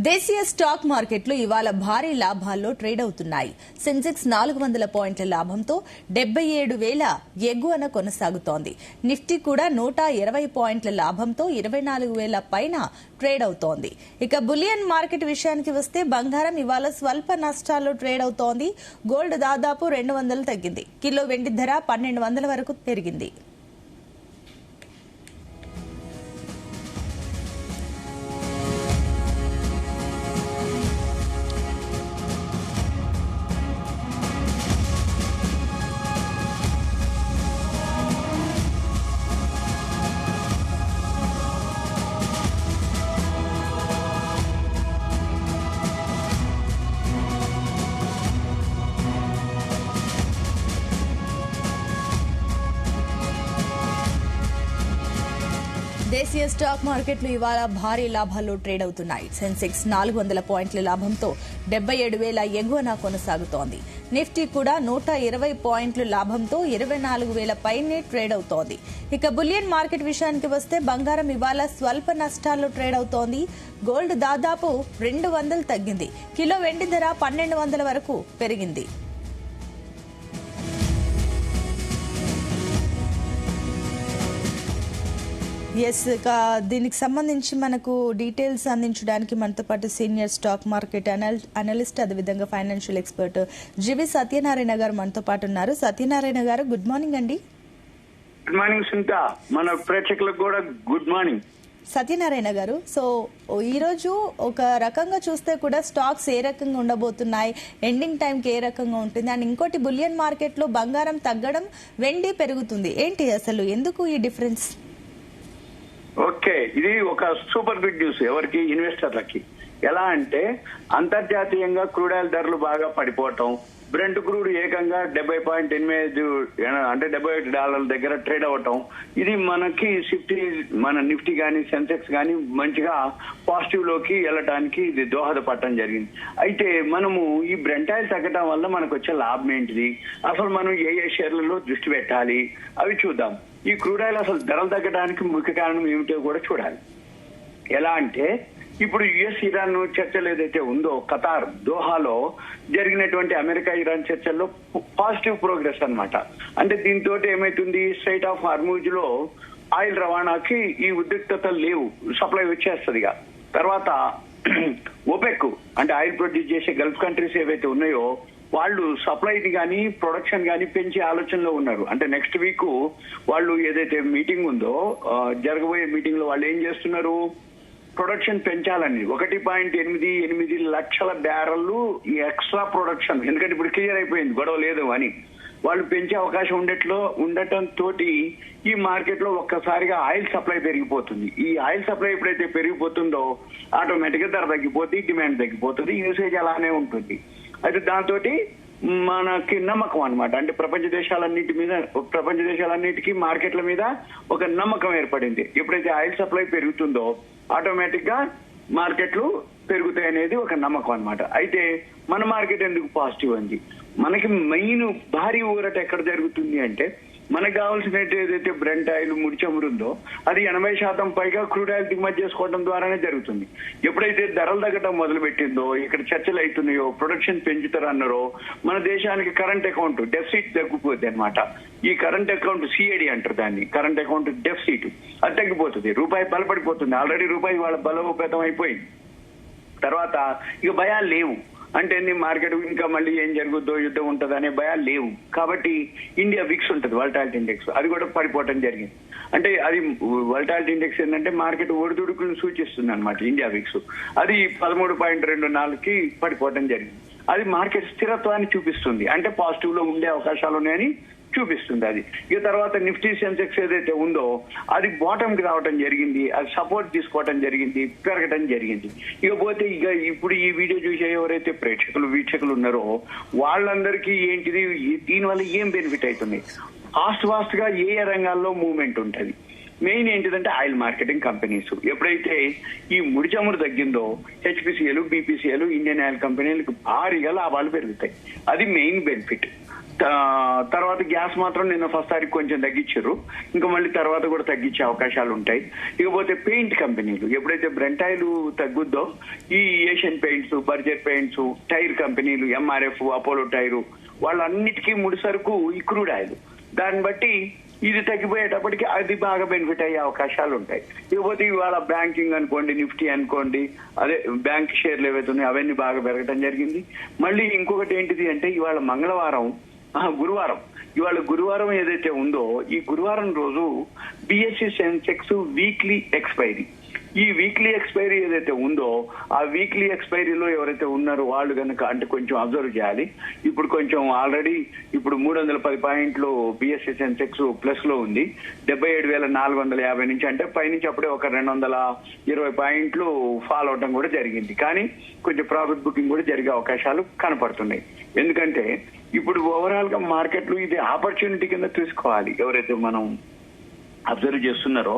దేశీయ స్టాక్ మార్కెట్లు ఇవాళ భారీ లాభాల్లో ట్రేడ్ అవుతున్నాయి. సెన్సెక్స్ 400 పాయింట్ల లాభంతో 77,000 ఎగువన కొనసాగుతోంది. నిఫ్టీ కూడా 120 పాయింట్ల లాభంతో 24,000 పైన ట్రేడ్ అవుతోంది. ఇక బులియన్ మార్కెట్ విషయానికి వస్తే బంగారం ఇవాళ స్వల్ప నష్టాల్లో ట్రేడ్ అవుతోంది. గోల్డ్ దాదాపు 200 తగ్గింది. కిలో వెండి ధర 1200 వరకు పెరిగింది. దేశీయ స్టాక్ మార్కెట్లు ఇవాళ భారీ లాభాల్లో ట్రేడ్ అవుతున్నాయి. సెన్సెక్స్ 400 పాయింట్ల లాభంతో 77,000 ఎగువన కొనసాగుతోంది. నిఫ్టీ కూడా 120 పాయింట్ల లాభంతో 24,000 పైనే ట్రేడ్ అవుతోంది. ఇక బులియన్ మార్కెట్ విషయానికి వస్తే బంగారం ఇవాళ స్వల్ప నష్టాల్లో ట్రేడ్ అవుతోంది. గోల్డ్ దాదాపు 200 తగ్గింది. కిలో వెండి ధర 1200 వరకు పెరిగింది. దీనికి సంబంధించి మనకు డీటెయిల్స్ అందించడానికి మనతో పాటు సీనియర్ స్టాక్ మార్కెట్ అనలిస్ట్ అదేవిధంగా ఫైనాన్షియల్ ఎక్స్పర్ట్ జీవి సత్యనారాయణ గారు మనతో పాటు ఉన్నారు. సత్యనారాయణ గారు, గుడ్ మార్నింగ్ అండి. గుడ్ మార్నింగ్ సునీత, మన ప్రేక్షకులకు కూడా గుడ్ మార్నింగ్. సత్యనారాయణ గారు, సో ఈ రోజు ఒక రకంగా చూస్తే కూడా స్టాక్స్ ఏ రకంగా ఉండబోతున్నాయి, ఎండింగ్ టైంకి ఏ రకంగా ఉంటుంది, అండ్ ఇంకోటి బులియన్ మార్కెట్ లో బంగారం తగ్గడం, వెండి పెరుగుతుంది, ఏంటి అసలు ఎందుకు ఈ డిఫరెన్స్? ఓకే, ఇది ఒక సూపర్ గుడ్ న్యూస్ ఎవరికి, ఇన్వెస్టర్లకి. ఎలా అంటే అంతర్జాతీయంగా క్రూడ్ ఆయిల్ ధరలు బాగా పడిపోవటం, బ్రెంట్ క్రూడ్ ఏకంగా 70.8 అంటే $78 దగ్గర ట్రేడ్ అవటం, ఇది మనకి మన నిఫ్టీ గానీ సెన్సెక్స్ గానీ మంచిగా పాజిటివ్ లోకి వెళ్ళటానికి ఇది దోహదపడటం జరిగింది. అయితే మనము ఈ బ్రెంట్ ఆయిల్ తగ్గటం వల్ల మనకు వచ్చే లాభం ఏంటిది, అసలు మనం ఏ షేర్లలో దృష్టి పెట్టాలి అవి చూద్దాం. ఈ క్రూడ్ ఆయిల్ అసలు ధరలు తగ్గడానికి ముఖ్య కారణం ఏమిటో కూడా చూడాలి. ఎలా అంటే ఇప్పుడు యుఎస్ ఇరాన్ చర్చలు ఏదైతే ఉందో, ఖతార్ దోహాలో జరిగినటువంటి అమెరికా ఇరాన్ చర్చల్లో పాజిటివ్ ప్రోగ్రెస్ అన్నమాట. అంటే దీంతో ఏమైతుంది, స్ట్రైట్ ఆఫ్ హార్మూజ్ లో ఆయిల్ రవాణాకి ఈ ఉద్రిక్తతలు లేవు, సప్లై వచ్చేస్తుంది. తర్వాత ఓపెక్ అంటే ఆయిల్ ప్రొడ్యూస్ చేసే గల్ఫ్ కంట్రీస్ ఏవైతే ఉన్నాయో వాళ్ళు సప్లైని కానీ ప్రొడక్షన్ కానీ పెంచే ఆలోచనలో ఉన్నారు. అంటే నెక్స్ట్ వీక్ వాళ్ళు ఏదైతే మీటింగ్ ఉందో, జరగబోయే మీటింగ్ లో వాళ్ళు ఏం చేస్తున్నారు, ప్రొడక్షన్ పెంచాలని 1.88 లక్షల బ్యారెళ్లు ఎక్స్ట్రా ప్రొడక్షన్, ఎందుకంటే ఇప్పుడు క్లియర్ అయిపోయింది గొడవ లేదు అని, వాళ్ళు పెంచే అవకాశం ఉండటం తోటి ఈ మార్కెట్ లో ఒక్కసారిగా ఆయిల్ సప్లై పెరిగిపోతుంది. ఈ ఆయిల్ సప్లై ఎప్పుడైతే పెరిగిపోతుందో ఆటోమేటిక్ గా ధర తగ్గిపోతుంది, డిమాండ్ తగ్గిపోతుంది, యూసేజ్ అలానే ఉంటుంది. అయితే దాంతో మనకి నమ్మకం అన్నమాట, అంటే ప్రపంచ దేశాలన్నిటికీ మార్కెట్ల మీద ఒక నమ్మకం ఏర్పడింది. ఎప్పుడైతే ఆయిల్ సప్లై పెరుగుతుందో ఆటోమేటిక్ గా మార్కెట్లు పెరుగుతాయి అనేది ఒక నమ్మకం అన్నమాట. అయితే మన మార్కెట్ ఎందుకు పాజిటివ్ అంది, మనకి మెయిన్ భారీ ఊరట ఎక్కడ జరుగుతుంది అంటే, మనకు కావాల్సిన ఏదైతే బ్రెంట్ ఆయిల్ ముడి చమురు ఉందో అది 80% పైగా క్రూడ్ ఆయిల్ దిగుమతి చేసుకోవడం ద్వారానే జరుగుతుంది. ఎప్పుడైతే ధరలు తగ్గడం మొదలు పెట్టిందో, ఇక్కడ చర్చలు అవుతున్నాయో, ప్రొడక్షన్ పెంచుతారన్నారో, మన దేశానికి కరెంట్ అకౌంట్ డెఫిసిట్ తగ్గిపోద్ది అనమాట. ఈ కరెంట్ అకౌంట్ సిఏడి అంటారు దాన్ని, కరెంట్ అకౌంట్ డెఫిసిట్, అది తగ్గిపోతుంది. రూపాయి బలపడిపోతుంది, ఆల్రెడీ రూపాయి వాళ్ళ బలోపేతం అయిపోయింది. తర్వాత ఇక భయాలు లేవు, అంటే మార్కెట్ ఇంకా మళ్ళీ ఏం జరుగుద్దో, యుద్ధం ఉంటుంది అనే భయాలు లేవు. కాబట్టి ఇండియా విక్స్ ఉంటుంది, వోల్టాలిటీ ఇండెక్స్, అది కూడా పడిపోవటం జరిగింది. అంటే అది వోల్టాలిటీ ఇండెక్స్ ఏంటంటే మార్కెట్ ఒడిదుడుకులను సూచిస్తుంది అనమాట. ఇండియా విక్స్ అది 13.24కి పడిపోవటం జరిగింది. అది మార్కెట్ స్థిరత్వాన్ని చూపిస్తుంది, అంటే పాజిటివ్ లో ఉండే అవకాశాలు ఉన్నాయని చూపిస్తుంది. అది ఇక తర్వాత నిఫ్టీ సెన్సెక్స్ ఏదైతే ఉందో అది బాటమ్ కి రావడం జరిగింది, అది సపోర్ట్ తీసుకోవడం జరిగింది, పెరగడం జరిగింది. ఇకపోతే ఇప్పుడు ఈ వీడియో చూసే ఎవరైతే వీక్షకులు ఉన్నారో వాళ్ళందరికీ ఏంటిది, దీనివల్ల ఏం బెనిఫిట్ అవుతుంది, ఫాస్ట్ గా ఏ రంగాల్లో మూవ్మెంట్ ఉంటుంది. మెయిన్ ఏంటిదంటే ఆయిల్ మార్కెటింగ్ కంపెనీస్ ఎప్పుడైతే ఈ ముడి చమురు తగ్గిందో హెచ్పిసిఎల్, బీపీసీఎల్, ఇండియన్ ఆయిల్ కంపెనీలకు భారీగా లాభాలు పెరుగుతాయి. అది మెయిన్ బెనిఫిట్. తర్వాత గ్యాస్ మాత్రం నిన్న ఫస్ట్ తారీఖు కొంచెం తగ్గించారు, ఇంకా మళ్ళీ తర్వాత కూడా తగ్గించే అవకాశాలు ఉంటాయి. ఇకపోతే పెయింట్ కంపెనీలు ఎప్పుడైతే బ్రెంట్ ఆయిల్ తగ్గుద్దో ఈ Asian Paints, Berger Paints, tyre కంపెనీలు, ఎంఆర్ఎఫ్, అపోలో టైరు, వాళ్ళన్నిటికీ ముడి సరుకు ఈ క్రూడ్ ఆయిల్. దాన్ని బట్టి ఇది తగ్గిపోయేటప్పటికి అది బాగా బెనిఫిట్ అయ్యే అవకాశాలు ఉంటాయి. ఇకపోతే ఇవాళ బ్యాంకింగ్ అనుకోండి, నిఫ్టీ అనుకోండి, అదే బ్యాంక్ షేర్లు ఏవైతే ఉన్నాయో అవన్నీ బాగా పెరగడం జరిగింది. మళ్ళీ ఇంకొకటి ఏంటిది అంటే ఇవాళ గురువారం ఏదైతే ఉందో ఈ గురువారం రోజు బిఎస్సి సెన్సెక్స్ వీక్లీ ఎక్స్పైరీ. ఈ వీక్లీ ఎక్స్పైరీ ఏదైతే ఉందో ఆ వీక్లీ ఎక్స్పైరీలో ఎవరైతే ఉన్నారో వాళ్ళు కనుక అంటే కొంచెం అబ్జర్వ్ చేయాలి. ఇప్పుడు కొంచెం ఆల్రెడీ ఇప్పుడు 310 పాయింట్లు బిఎస్సి సెన్సెక్స్ ప్లస్ లో ఉంది. 77,450 నుంచి అంటే పైనుంచి అప్పుడే ఒక 220 పాయింట్లు ఫాల్ అవడం కూడా జరిగింది. కానీ కొంచెం ప్రాఫిట్ బుకింగ్ కూడా జరిగే అవకాశాలు కనపడుతున్నాయి. ఎందుకంటే ఇప్పుడు ఓవరాల్ గా మార్కెట్లు ఇది ఆపర్చునిటీ కింద తీసుకోవాలి. ఎవరైతే మనం అబ్జర్వ్ చేస్తున్నారో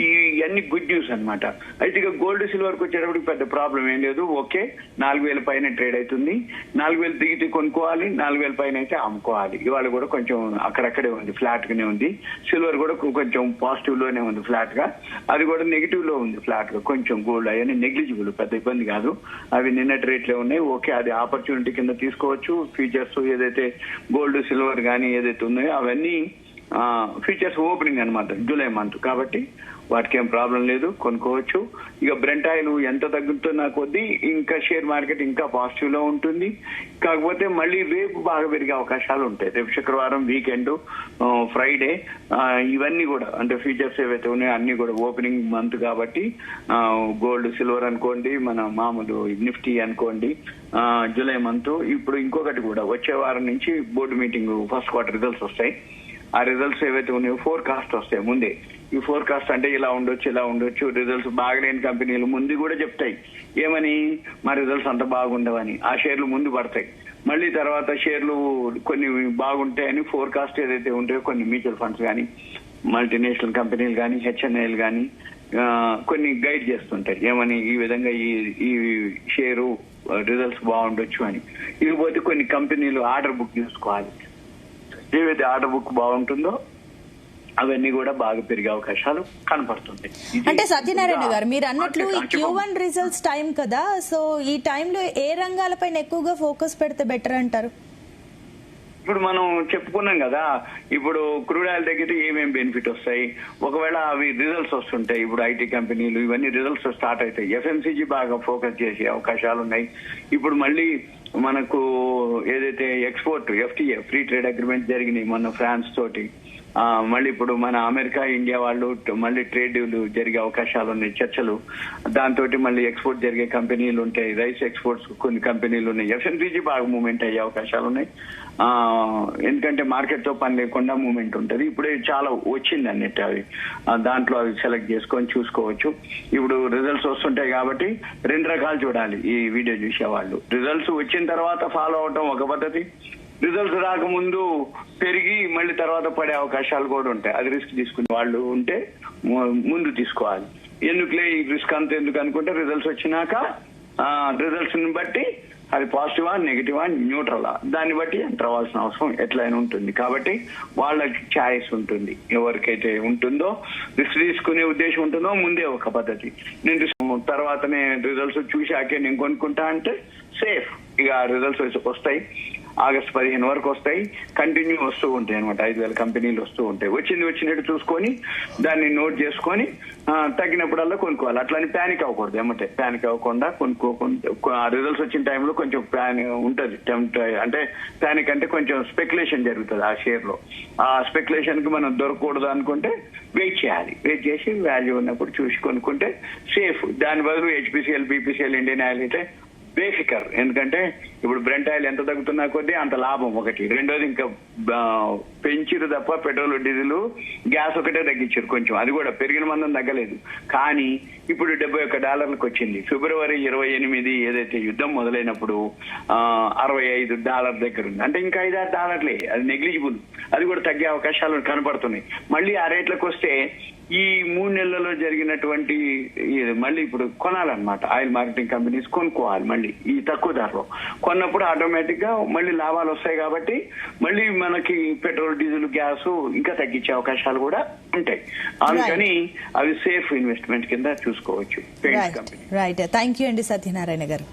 ఇవన్నీ గుడ్ న్యూస్ అనమాట. అయితే ఇక గోల్డ్ సిల్వర్కి వచ్చేటప్పటికి పెద్ద ప్రాబ్లం ఏం లేదు. ఓకే, 4,000 పైన ట్రేడ్ అవుతుంది. 4,000 దిగితే కొనుక్కోవాలి, 4,000 పైన అయితే అమ్ముకోవాలి. ఇవాళ కూడా కొంచెం అక్కడక్కడే ఉంది, ఫ్లాట్ గానే ఉంది. సిల్వర్ కూడా కొంచెం పాజిటివ్ లోనే ఉంది ఫ్లాట్ గా, అది కూడా నెగిటివ్ లో ఉంది ఫ్లాట్ గా. కొంచెం గోల్డ్ అవన్నీ నెగ్లిజిబుల్, పెద్ద ఇబ్బంది కాదు. అవి నిన్నటి రేట్లే ఉన్నాయి. ఓకే, అది ఆపర్చునిటీ కింద తీసుకోవచ్చు. ఫ్యూచర్స్ ఏదైతే గోల్డ్ సిల్వర్ కానీ ఏదైతే ఉన్నాయో అవన్నీ ఫ్యూచర్స్ ఓపెనింగ్ అనమాట జూలై మంత్, కాబట్టి వాటికి ఏం ప్రాబ్లం లేదు, కొనుక్కోవచ్చు. ఇక బ్రెంట్ ఆయిల్ ఎంత తగ్గుతున్నా కొద్దీ ఇంకా షేర్ మార్కెట్ ఇంకా పాజిటివ్ లో ఉంటుంది. కాకపోతే మళ్ళీ రేపు బాగా పెరిగే అవకాశాలు ఉంటాయి. రేపు శుక్రవారం, వీకెండ్, ఫ్రైడే, ఇవన్నీ కూడా అంటే ఫ్యూచర్స్ ఏవైతే ఉన్నాయో అన్ని కూడా ఓపెనింగ్ మంత్ కాబట్టి గోల్డ్, సిల్వర్ అనుకోండి, మన మామూలు నిఫ్టీ అనుకోండి, జూలై మంత్. ఇప్పుడు ఇంకొకటి కూడా వచ్చే వారం నుంచి board meeting first quarter results వస్తాయి. ఆ రిజల్ట్స్ ఏవైతే ఉన్నాయో ఫోర్కాస్ట్ వస్తాయి ముందే. ఈ ఫోర్కాస్ట్ అంటే ఇలా ఉండొచ్చు. రిజల్ట్స్ బాగలేని కంపెనీలు ముందు కూడా చెప్తాయి ఏమని, మా రిజల్ట్స్ అంత బాగుండవని. ఆ షేర్లు ముందు పడతాయి. మళ్ళీ తర్వాత షేర్లు కొన్ని బాగుంటాయని ఫోర్కాస్ట్ ఏదైతే ఉంటాయో కొన్ని మ్యూచువల్ ఫండ్స్ కానీ, మల్టీనేషనల్ కంపెనీలు కానీ, హెచ్ఎన్ఐలు కానీ కొన్ని గైడ్ చేస్తుంటాయి ఏమని, ఈ విధంగా ఈ షేరు రిజల్ట్స్ బాగుండొచ్చు అని. ఇకపోతే కొన్ని కంపెనీలు ఆర్డర్ బుక్ చేసుకోవాలి. ఏవైతే ఆర్డర్ బుక్ బాగుంటుందో అవన్నీ కూడా బాగా పెరిగే అవకాశాలు కనపడుతుంది. అంటే సత్యనారాయణ గారు మీరు అన్నట్లు ఈ Q1 రిజల్ట్స్ టైం కదా, సో ఈ టైంలో ఏ రంగాలపైన ఎక్కువగా ఫోకస్ పెడితే బెటర్ అంటారు? ఇప్పుడు మనం చెప్పుకున్నాం కదా, ఇప్పుడు క్రూడ్ ఆయిల్ తగ్గితే ఏమేమి బెనిఫిట్ వస్తాయి. ఒకవేళ అవి రిజల్ట్స్ వస్తుంటాయి, ఇప్పుడు ఐటీ కంపెనీలు ఇవన్నీ రిజల్ట్స్ స్టార్ట్ అవుతాయి. ఎఫ్ఎంసీజీ బాగా ఫోకస్ చేసే అవకాశాలు ఉన్నాయి. ఇప్పుడు మళ్ళీ మనకు ఏదైతే export FTA free trade agreement జరిగినాయి మొన్న ఫ్రాన్స్ తోటి, మళ్ళీ ఇప్పుడు మన అమెరికా, ఇండియా వాళ్ళు మళ్ళీ ట్రేడ్ జరిగే అవకాశాలు ఉన్నాయి, చర్చలు. దాంతో మళ్ళీ ఎక్స్పోర్ట్ జరిగే కంపెనీలు ఉంటాయి, రైస్ ఎక్స్పోర్ట్స్ కొన్ని కంపెనీలు ఉన్నాయి. ఎఫ్ఎంసీజీ బాగా మూవ్మెంట్ అయ్యే అవకాశాలు ఉన్నాయి. ఎందుకంటే మార్కెట్ తో పని లేకుండా మూవ్మెంట్ ఉంటుంది. ఇప్పుడే చాలా వచ్చింది అన్నట్టు అవి, దాంట్లో అవి సెలెక్ట్ చేసుకొని చూసుకోవచ్చు. ఇప్పుడు రిజల్ట్స్ వస్తుంటాయి కాబట్టి 2 రకాలు చూడాలి ఈ వీడియో చూసేవాళ్ళు. రిజల్ట్స్ వచ్చిన తర్వాత ఫాలో అవటం ఒక పద్ధతి, రిజల్ట్స్ రాకముందు పెరిగి మళ్ళీ తర్వాత పడే అవకాశాలు కూడా ఉంటాయి. అది రిస్క్ తీసుకునే వాళ్ళు ఉంటే ముందు తీసుకోవాలి. ఎందుకులే ఈ రిస్క్ అంత ఎందుకు అనుకుంటే రిజల్ట్స్ వచ్చినాక రిజల్ట్స్ ని బట్టి అది పాజిటివా, నెగిటివా, న్యూట్రలా, దాన్ని బట్టి ఎంటర్ అవ్వాల్సిన అవసరం ఎట్లయినా ఉంటుంది. కాబట్టి వాళ్ళకి ఛాయిస్ ఉంటుంది. ఎవరికైతే ఉంటుందో రిస్క్ తీసుకునే ఉద్దేశం ఉంటుందో ముందే ఒక పద్ధతి, నేను తర్వాతనే రిజల్ట్స్ చూశాకే నేను కొనుక్కుంటా అంటే సేఫ్. ఇక రిజల్ట్స్ వస్తాయి, ఆగస్టు 15 వరకు వస్తాయి, కంటిన్యూ వస్తూ ఉంటాయి అనమాట. 5,000 కంపెనీలు వస్తూ ఉంటాయి. వచ్చినట్టు చూసుకొని దాన్ని నోట్ చేసుకొని తగ్గినప్పుడల్లా కొనుక్కోవాలి. అట్లని ప్యానిక్ అవ్వకూడదు. ఏమంటే ప్యానిక్ అవ్వకుండా కొనుక్కోకుండా రిజల్ట్స్ వచ్చిన టైంలో కొంచెం ఉంటుంది. అంటే ప్యానిక్ అంటే కొంచెం స్పెక్యులేషన్ జరుగుతుంది ఆ షేర్ లో. ఆ స్పెక్యులేషన్ కి మనం దొరకకూడదు అనుకుంటే వెయిట్ చేయాలి. వెయిట్ చేసి వాల్యూ ఉన్నప్పుడు చూసి కొనుక్కుంటే సేఫ్. దాని బదులు హెచ్పిసిఎల్, బీపీసీఎల్, ఇండియన్ ఆయిల్ అయితే బేఫికర్. ఎందుకంటే ఇప్పుడు బ్రెంట్ ఆయిల్ ఎంత తగ్గుతున్నా కొద్దీ అంత లాభం ఒకటి. రెండోది ఇంకా పెంచిరు తప్ప పెట్రోల్, డీజిల్, గ్యాస్ ఒకటే తగ్గించారు కొంచెం. అది కూడా పెరిగిన మందం తగ్గలేదు. కానీ ఇప్పుడు $71 వచ్చింది. ఫిబ్రవరి 28 ఏదైతే యుద్ధం మొదలైనప్పుడు $65 దగ్గర ఉంది. అంటే ఇంకా $5-6 అది నెగ్లిజిబుల్. అది కూడా తగ్గే అవకాశాలు కనపడుతున్నాయి. మళ్ళీ ఆ రేట్లకు వస్తే ఈ 3 నెలలలో జరిగినటువంటి మళ్ళీ ఇప్పుడు కొనాలన్నమాట. ఆయిల్ మార్కెటింగ్ కంపెనీస్ కొనుక్కోవాలి మళ్ళీ ఈ తక్కువ ధరలో. కొన్నప్పుడు ఆటోమేటిక్ గా మళ్ళీ లాభాలు వస్తాయి కాబట్టి మళ్ళీ మనకి పెట్రోల్, డీజిల్, గ్యాస్ ఇంకా తగ్గించే అవకాశాలు కూడా ఉంటాయి. అందుకని అవి సేఫ్ ఇన్వెస్ట్మెంట్ కింద చూసుకోవచ్చు paints company. Right, thank you అండి సత్యనారాయణ గారు.